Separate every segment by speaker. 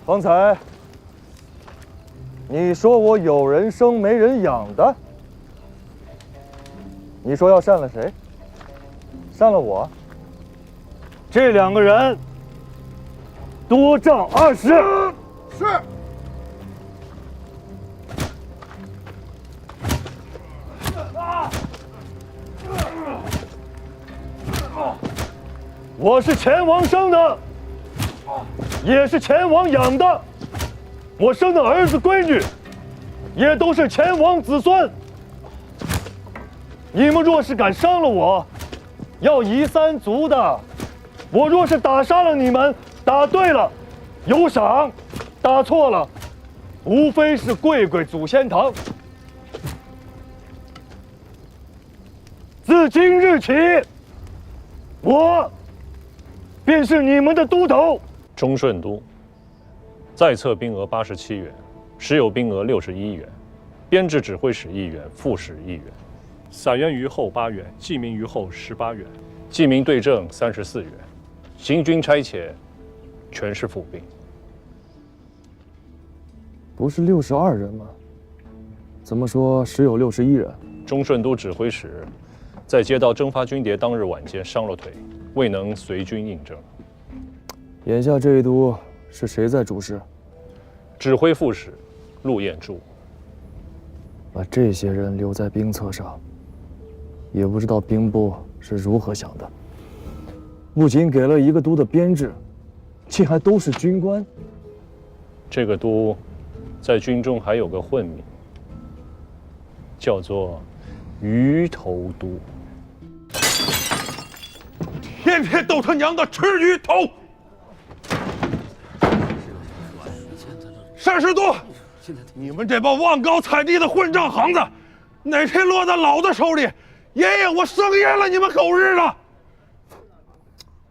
Speaker 1: 方才你说我有人生没人养的，你说要删了谁？删了我。这2个人多账20。
Speaker 2: 是。
Speaker 1: 我是前王生的，也是前王养的。我生的儿子闺女，也都是前王子孙。你们若是敢伤了我，要夷3族的。我若是打杀了你们，打对了有赏，打错了无非是跪跪祖先堂。自今日起，我便是你们的都头。
Speaker 3: 中顺都在册兵额87员，实有兵额61员，编制指挥使1员，副使1员，散员于后8员，记名于后18员，记名对正34员，行军差遣全是府兵。
Speaker 1: 不是62人吗？怎么说实有61人？
Speaker 3: 中顺都指挥使在接到征发军牒当日晚间伤了腿，未能随军应征。
Speaker 1: 眼下这一都是谁在主事？
Speaker 3: 指挥副使陆彦柱。
Speaker 1: 把这些人留在兵册上，也不知道兵部是如何想的。不仅给了一个都的编制，竟还都是军官。
Speaker 3: 这个都在军中还有个混名，叫做鱼头都。
Speaker 2: 天天都他娘的吃鱼头！单师都，你们这帮望高踩低的混账行子，哪天落在老子手里，爷爷我生厌了你们狗日的！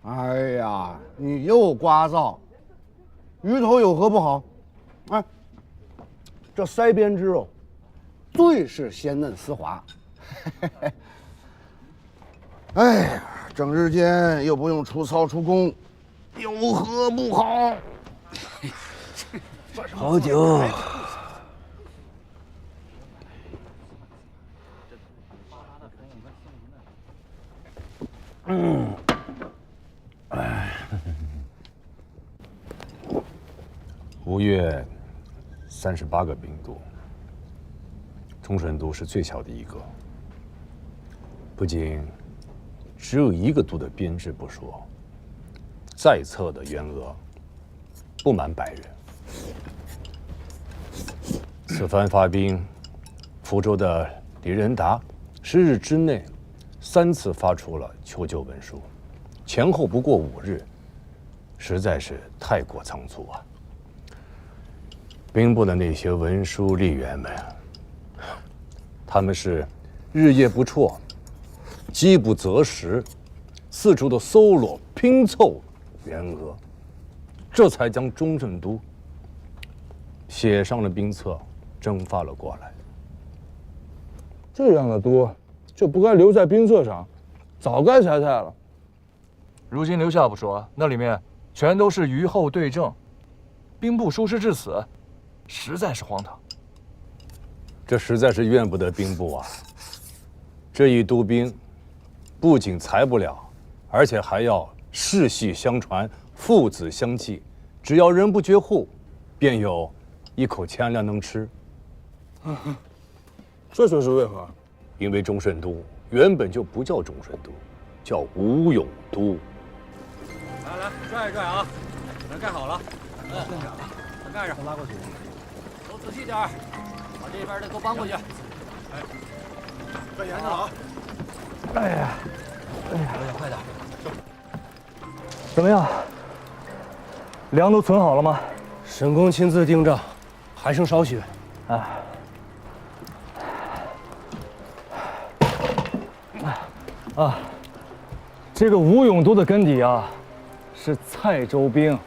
Speaker 4: 哎呀，你又聒噪，鱼头有何不好？哎，这腮边之肉，最是鲜嫩丝滑。哎呀，整日间又不用出操出工，有何不好？
Speaker 5: 好酒。
Speaker 6: 吴越38个兵都，中顺都是最小的一个。不仅只有一个都的编制不说，在册的员额不满100人。此番发兵，福州的李仁达10日之内3次发出了求救文书，前后不过5日，实在是太过仓促啊！兵部的那些文书吏员们，他们是日夜不辍，饥不择食，四处的搜罗拼凑员额，这才将中顺都写上了兵册，征发了过来。
Speaker 7: 这样的都就不该留在兵册上，早该裁汰了。
Speaker 8: 如今留下不说，那里面全都是虞后对证，兵部疏失至此，实在是荒唐。
Speaker 6: 这实在是怨不得兵部啊！这一都兵不仅裁不了，而且还要世系相传，父子相继，只要人不绝户，便有一口钱粮能吃。
Speaker 7: 这却是为何？
Speaker 6: 因为中顺都原本就不叫中顺都，叫吴永都。
Speaker 9: 来，拽一拽啊！门盖好了，门盖上，拉过去。都仔细点儿，把这边的都搬过去。哎，
Speaker 2: 快严着啊！
Speaker 1: 哎呀，
Speaker 9: 快点！
Speaker 1: 怎么样？粮都存好了吗？
Speaker 5: 沈公亲自盯着，还剩少许。
Speaker 1: 这个吴永都的根底啊，是蔡州兵。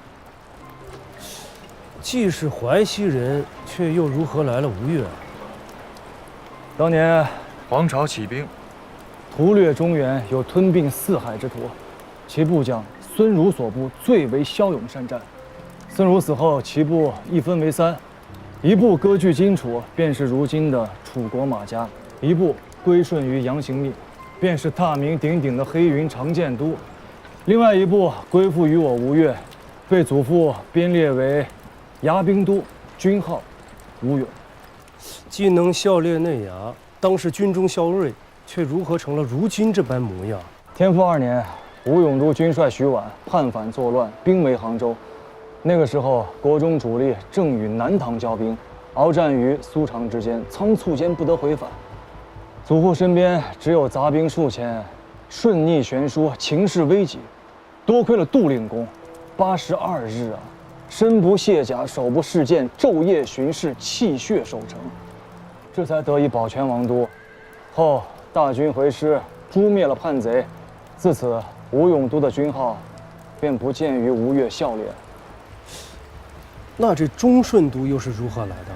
Speaker 5: 既是淮西人，却又如何来了吴越？
Speaker 1: 当年
Speaker 8: 黄巢起兵，
Speaker 1: 屠掠中原，有吞并四海之图，其部将孙儒所部最为骁勇善战，孙儒死后，其部一分为三，一部割据荆楚，便是如今的楚国马家；一部归顺于杨行密，便是大名鼎鼎的黑云长剑都；另外一部归附于我吴越，被祖父编列为牙兵都，军号吴勇。
Speaker 5: 既能校猎内牙，当是军中校尉，却如何成了如今这般模样？
Speaker 1: 天复2年，吴永都军帅徐绾叛反作乱，兵围杭州。那个时候，国中主力正与南唐交兵，鏖战于苏常之间，仓促间不得回返。祖父身边只有杂兵数千，顺逆悬殊，情势危急。多亏了杜令公，82日啊，身不卸甲，手不释剑，昼夜巡视，泣血守城，这才得以保全王都。后大军回师，诛灭了叛贼。自此，吴永都的军号便不见于吴越校列。
Speaker 5: 那这忠顺都又是如何来的？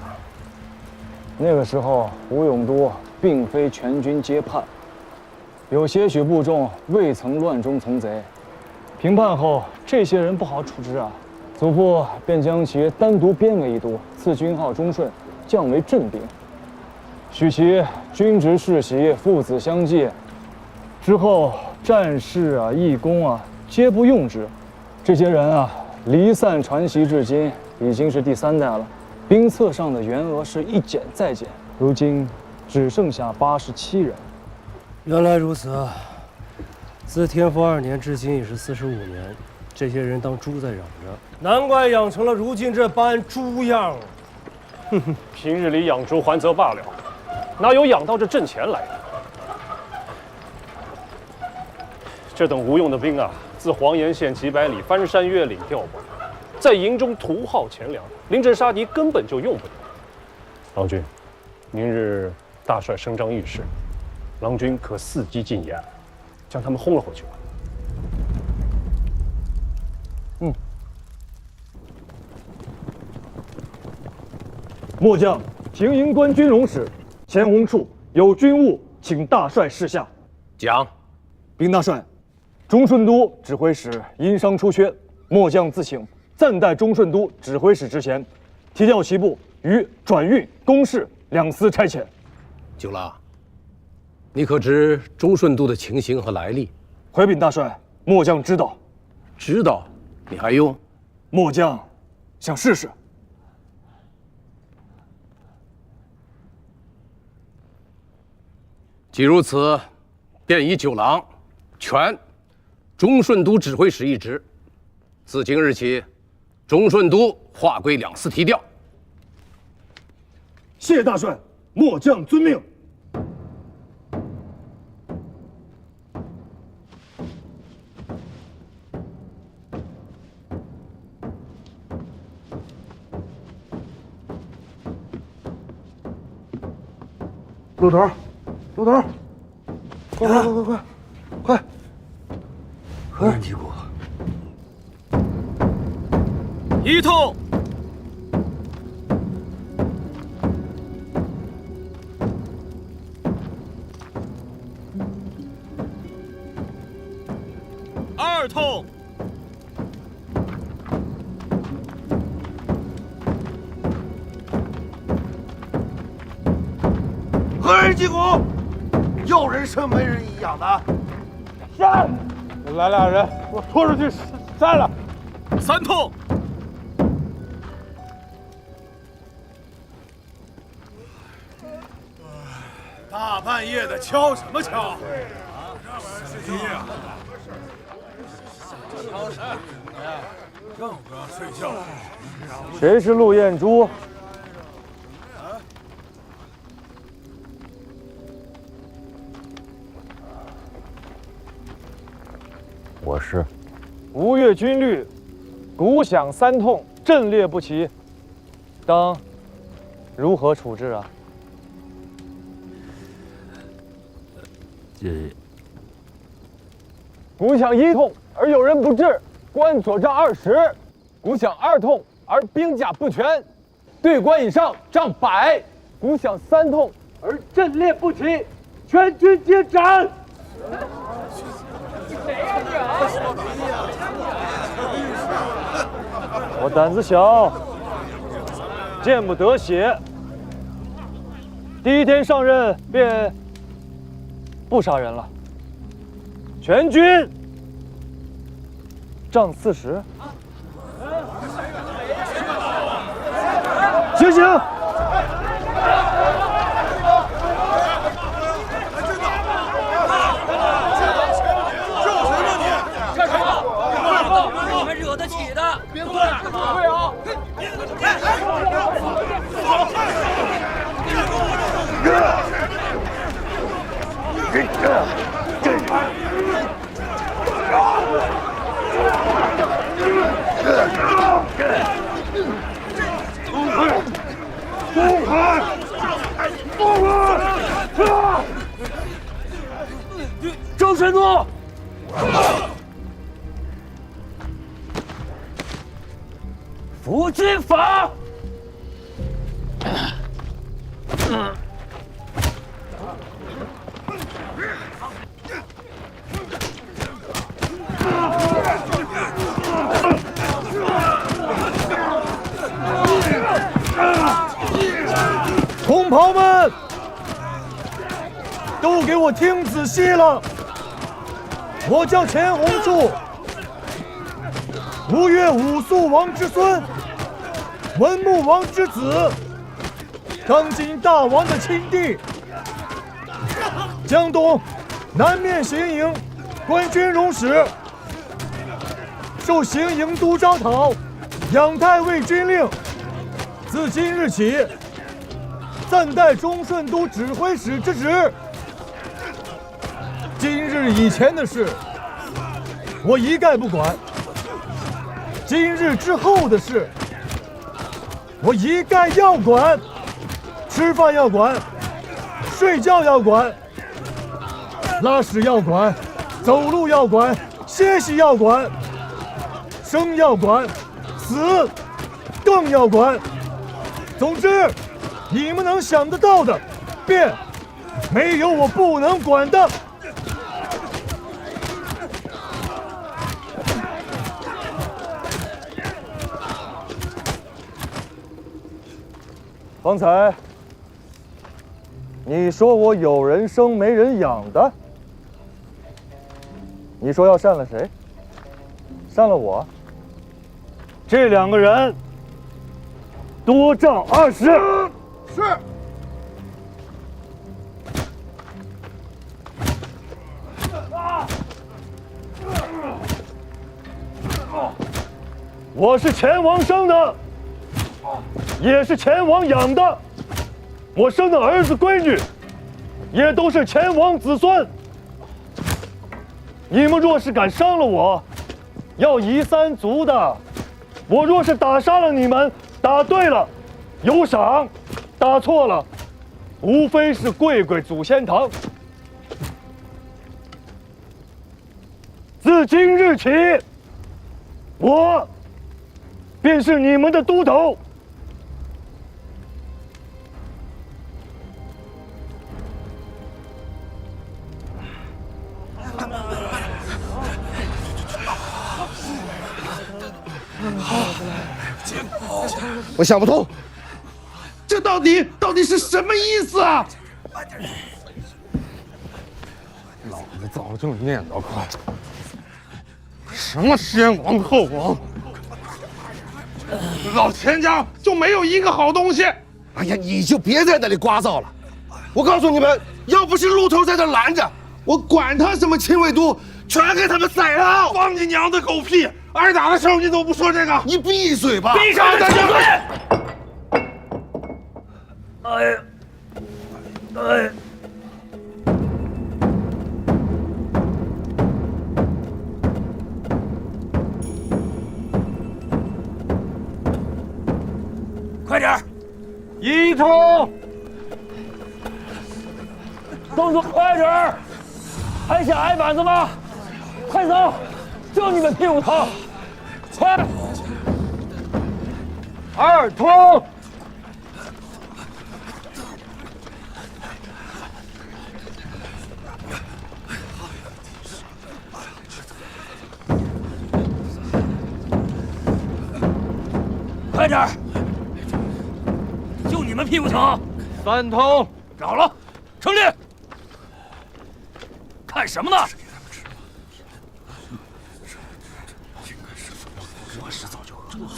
Speaker 1: 那个时候，吴永都并非全军皆叛，有些许部众未曾乱中从贼。平叛后，这些人不好处置啊，祖父便将其单独编为一都，赐军号忠顺，降为镇兵，许其军职世袭，父子相继。之后，战事啊、义功啊，皆不用之。这些人啊，离散传习至今，已经是第3代了。兵册上的员额是一减再减，如今只剩下87人。
Speaker 5: 原来如此，自天复2年至今已是45年，这些人当猪在养着，难怪养成了如今这般猪样。
Speaker 3: 平日里养猪还则罢了，哪有养到这挣钱来的？这等无用的兵啊，自黄岩县几百里翻山越岭调过来，在营中屠耗钱粮，临阵杀敌根本就用不了。郎君，明日大帅声张议事，郎君可伺机进言，将他们轰了回去吧。
Speaker 1: 末将平营关军容使钱洪处有军务，请大帅示下。
Speaker 6: 讲，
Speaker 1: 禀大帅，忠顺都指挥使因伤出缺，末将自请暂代忠顺都指挥使之衔，提调其部于转运、公事2司差遣。
Speaker 10: 九郎，你可知忠顺都的情形和来历？
Speaker 1: 回禀大帅，末将知道。
Speaker 10: 知道，你还用？
Speaker 1: 末将想试试。
Speaker 10: 既如此，便以九郎权忠顺都指挥使一职。自今日起，忠顺都划归2司提调。
Speaker 1: 谢大帅，末将遵命。
Speaker 4: 陆头，陆头，快！
Speaker 5: 何人击鼓
Speaker 8: 一通。2通。
Speaker 4: 何人击鼓？有人声没人一样的。
Speaker 2: 杀！来2人，我拖出去杀了。
Speaker 8: 3通。
Speaker 2: 大半夜的敲什么敲？正不要睡觉。
Speaker 1: 谁是陆彦珠？
Speaker 6: 我是。
Speaker 1: 吴越军律，鼓响3通，阵列不齐，当如何处置啊？
Speaker 11: 鼓响1通而有人不至，关左帐20；鼓响2通而兵甲不全，对关以上帐100；鼓响3通而阵列不齐，全军皆斩。谁呀你啊？
Speaker 1: 我胆子小，见不得血。第一天上任便不杀人了，全军杖40。醒醒！
Speaker 9: 惹得起的，别过来！对啊！
Speaker 5: 周神都。服军法。
Speaker 1: 同袍们，都给我听仔细了！我叫钱弘柱，吴越武肃王之孙，文穆王之子，当今大王的亲弟。江东南面行营官军容使，受行营都招讨，养太尉军令。自今日起，暂代中顺都指挥使之职。今日以前的事，我一概不管；今日之后的事，我一概要管。吃饭要管，睡觉要管，拉屎要管，走路要管，歇息要管，生要管，死更要管。总之，你们能想得到的，便没有我不能管的。方才你说我有人生没人养的，你说要删了谁？删了我。这2个人多杖20。
Speaker 4: 是。
Speaker 1: 我是钱王生的，也是钱王养的。我生的儿子闺女，也都是钱王子孙。你们若是敢伤了我，要夷3族的。我若是打杀了你们，打对了有赏，打错了无非是跪跪祖先堂。自今日起，我便是你们的都头。
Speaker 4: 我想不通，
Speaker 2: 这到底是什么意思啊？
Speaker 7: 老子早就念叨过，什么先王后王，
Speaker 2: 老钱家就没有一个好东西。
Speaker 4: 哎呀，你就别在那里聒噪了。我告诉你们，要不是鹿头在这拦着，我管他什么亲卫都，全给他们宰了！
Speaker 2: 放你娘的狗屁！挨打的时候你怎么不说这个？
Speaker 4: 你闭嘴吧！
Speaker 5: 闭上你的嘴！哎，快点儿！一通，动作快点儿！还想挨板子吗？快走！就你们屁股疼！快！2通。
Speaker 9: 快点儿！就你们屁股疼
Speaker 11: ，3通
Speaker 9: 找了，成立。看什么呢？
Speaker 6: 我是早就喝了。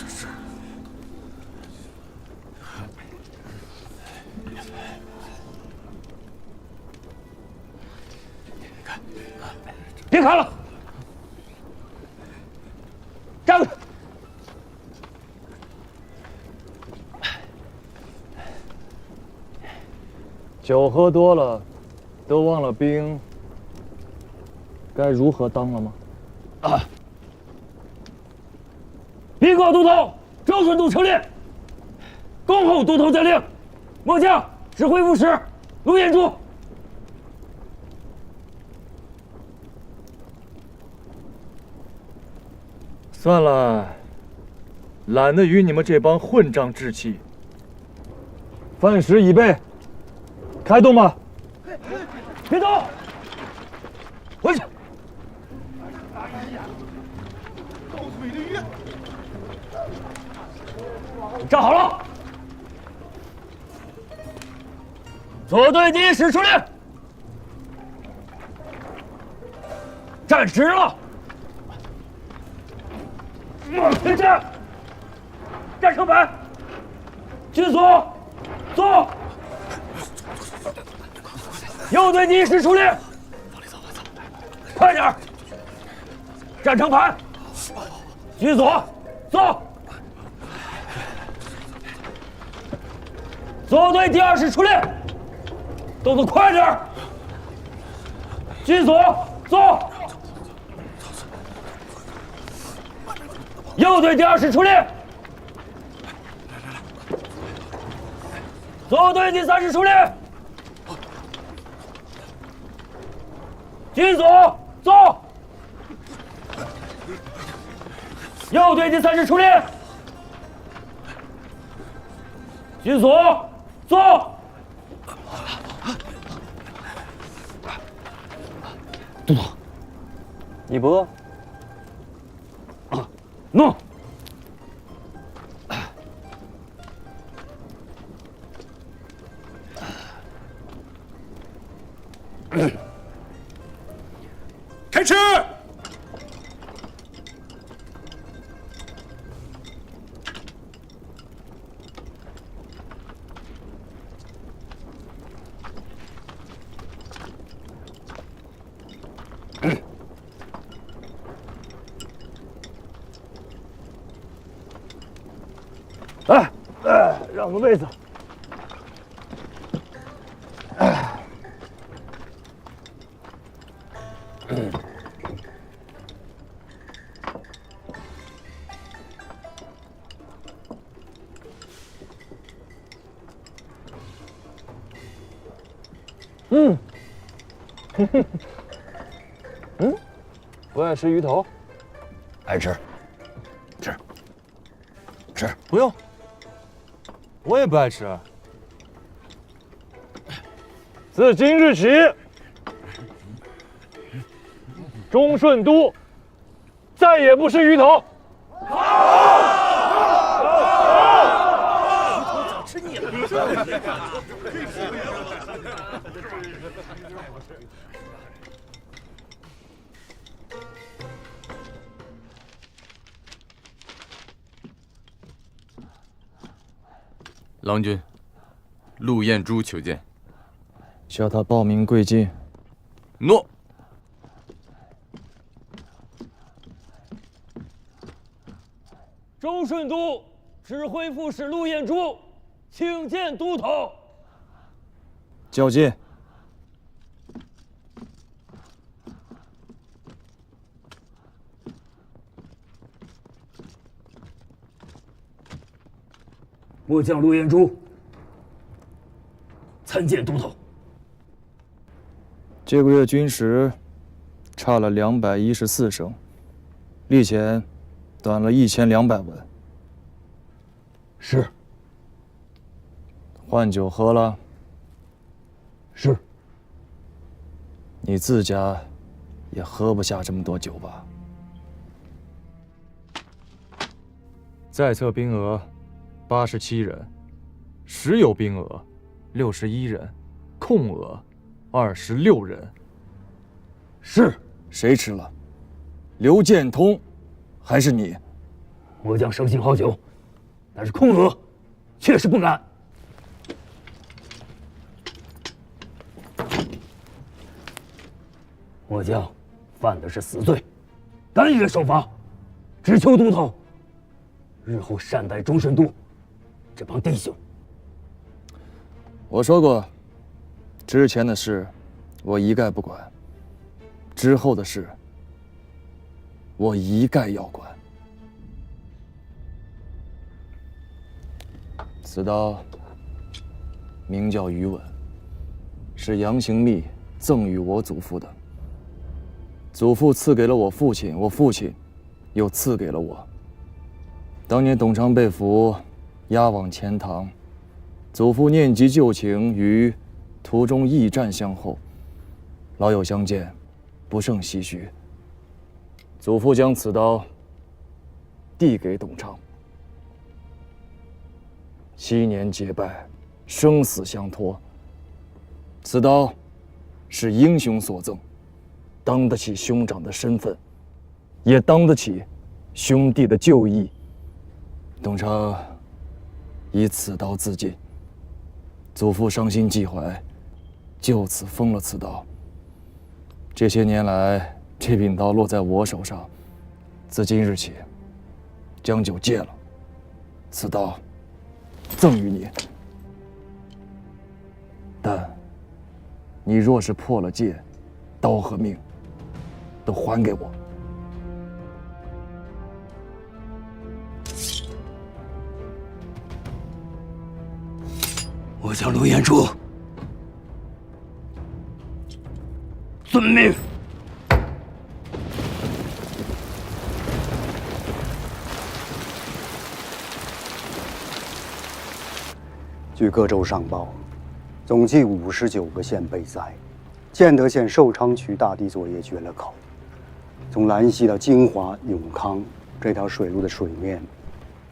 Speaker 9: 别看了，站住！
Speaker 11: 酒喝多了，都忘了兵该如何当了吗？
Speaker 9: 兵告都统，周顺度成立。恭候都统将令。末将指挥副使卢彦珠。
Speaker 8: 算了，懒得与你们这帮混账置气。
Speaker 11: 饭食已备，开动吧！
Speaker 9: 别动，回去。站好了，左队第一使出令，站直了。别站，站成排，军所，坐。右队第一师出令，快点儿，站成排，军所，坐。左队第二师出令，动作快点儿，军所，坐。右队第二师出令，左队第三师出令，军所坐。右队第三师出令，军所坐。
Speaker 11: 都统，你不？
Speaker 9: 弄。开吃。
Speaker 1: 让个位子。
Speaker 11: 不爱吃鱼头？
Speaker 6: 爱吃，吃，吃。
Speaker 8: 不用，我也不爱吃。
Speaker 1: 自今日起，忠顺都再也不吃鱼头。
Speaker 9: 吃腻了。
Speaker 12: 郎君，陆彦珠求见。
Speaker 11: 叫他报名贵进。
Speaker 12: 诺。
Speaker 9: 忠顺都指挥副使陆彦珠，请见都统。
Speaker 11: 较劲。
Speaker 9: 末将陆彦珠参见都统。
Speaker 11: 这个月军时差了214升，历前短了1200文。
Speaker 1: 是。
Speaker 11: 换酒喝了？
Speaker 1: 是。
Speaker 11: 你自家也喝不下这么多酒吧？在册兵额
Speaker 8: 87人，实有兵额61人，空额26人。
Speaker 5: 是，
Speaker 8: 谁吃了？刘建通，还是你？
Speaker 5: 我将生性好酒，但是空额确实不敢。我将犯的是死罪，甘愿受罚，只求都头日后善待忠顺都这帮弟兄。
Speaker 8: 我说过，之前的事我一概不管，之后的事我一概要管。此刀名叫余稳，是杨行密赠与我祖父的。祖父赐给了我父亲，我父亲又赐给了我。当年董昌被俘，押往钱塘，祖父念及旧情，于途中驿站相候，老友相见，不胜唏嘘。祖父将此刀递给董昌。7年结拜，生死相托。此刀是英雄所赠，当得起兄长的身份，也当得起兄弟的旧义。董昌以此刀自尽，祖父伤心寄怀，就此封了此刀。这些年来，这柄刀落在我手上，自今日起，将就戒了。此刀赠与你，但你若是破了戒，刀和命都还给我。
Speaker 5: 我叫陆彦珠，遵命。
Speaker 13: 据各州上报，总计59个县被灾，建德县寿昌区大堤作业决了口。从兰溪到金华、永康这条水路的水面，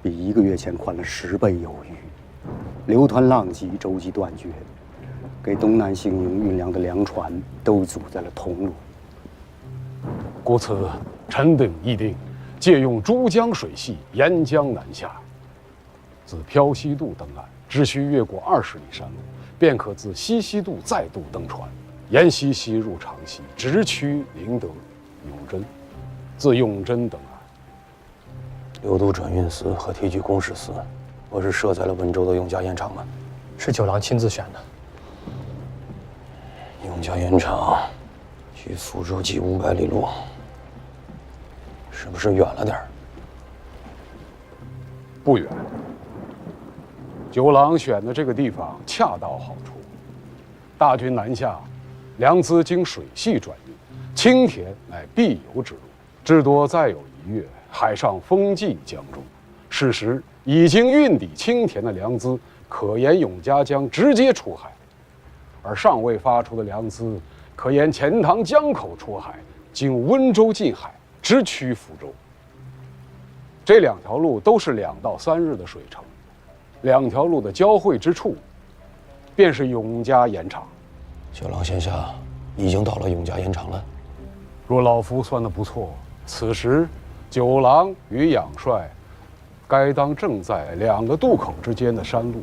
Speaker 13: 比1个月前宽了10倍有余，流湍浪急，舟机断绝，给东南行营运粮的粮船都阻在了通路。
Speaker 14: 故此，臣等议定，借用珠江水系沿江南下，自漂西渡登岸，只需越过20里山路，便可自西溪渡再度登船，沿西溪入长溪，直趋宁德、永贞，自永贞登岸。
Speaker 15: 流渡转运司和提举公使司，不是设在了温州的永嘉盐场吗？
Speaker 16: 是九郎亲自选的。
Speaker 15: 永嘉盐场距福州计500里路，是不是远了点儿？
Speaker 14: 不远。九郎选的这个地方恰到好处，大军南下，粮资经水系转运，青田乃必由之路，至多再有1月，海上风季将终。是时已经运抵青田的粮资，可沿永嘉江直接出海；而尚未发出的粮资，可沿钱塘江口出海，经温州进海，直趋福州。这2条路都是2到3日的水程，2条路的交汇之处，便是永嘉盐场。
Speaker 15: 九郎现下已经到了永嘉盐场了。
Speaker 14: 若老夫算得不错，此时九郎与养帅该当正在2个渡口之间的山路，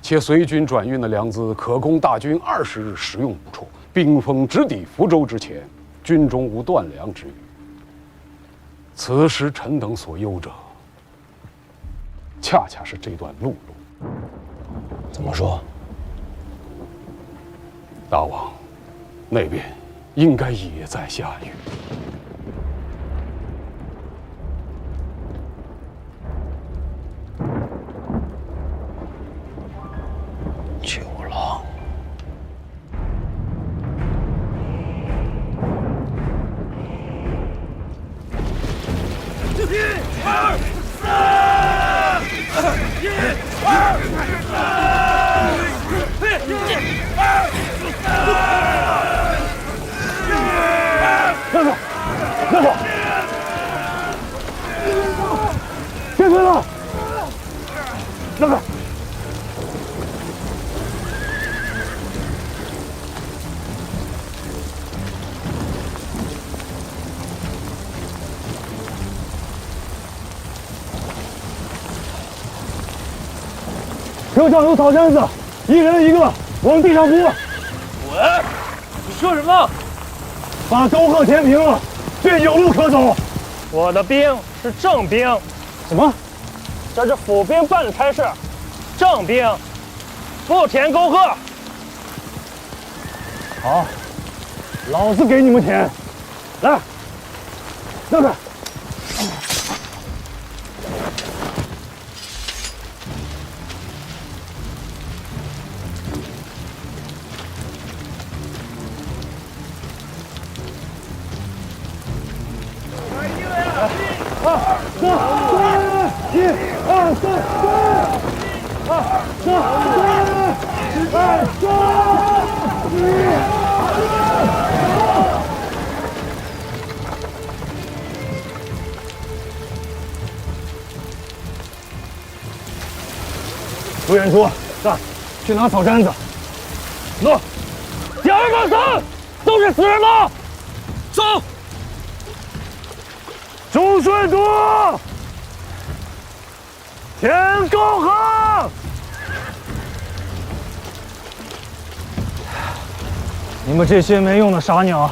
Speaker 14: 且随军转运的粮资可供大军20日食用不辍。兵锋直抵福州之前，军中无断粮之虞。此时臣等所忧者，恰恰是这段陆路。
Speaker 15: 怎么说？
Speaker 14: 大王，那边应该也在下雨。
Speaker 15: 九郎，1、
Speaker 1: 2、3，1、2、3，1、2、3。车上有草毡子，一人一个，往地上铺。
Speaker 5: 滚！你说什么？
Speaker 1: 把沟壑填平了，便有路可走。
Speaker 5: 我的兵是正兵。
Speaker 1: 什么？
Speaker 5: 这是府兵办的差事，正兵不填沟壑。
Speaker 1: 好，老子给你们填。来，让开。朱元初，在，去拿草毡子。
Speaker 5: 诺。第二个3都是死人吗？走。
Speaker 1: 中顺都，填沟壑。你们这些没用的傻鸟，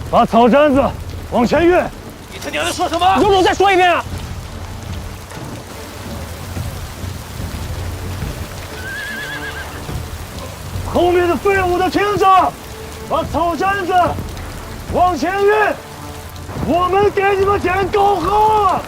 Speaker 1: 把草毡子往前运。
Speaker 5: 你他娘的说什么？有种再说一遍。
Speaker 1: 后面的废物都听着，把草毡子往前运，我们给你们填沟壑。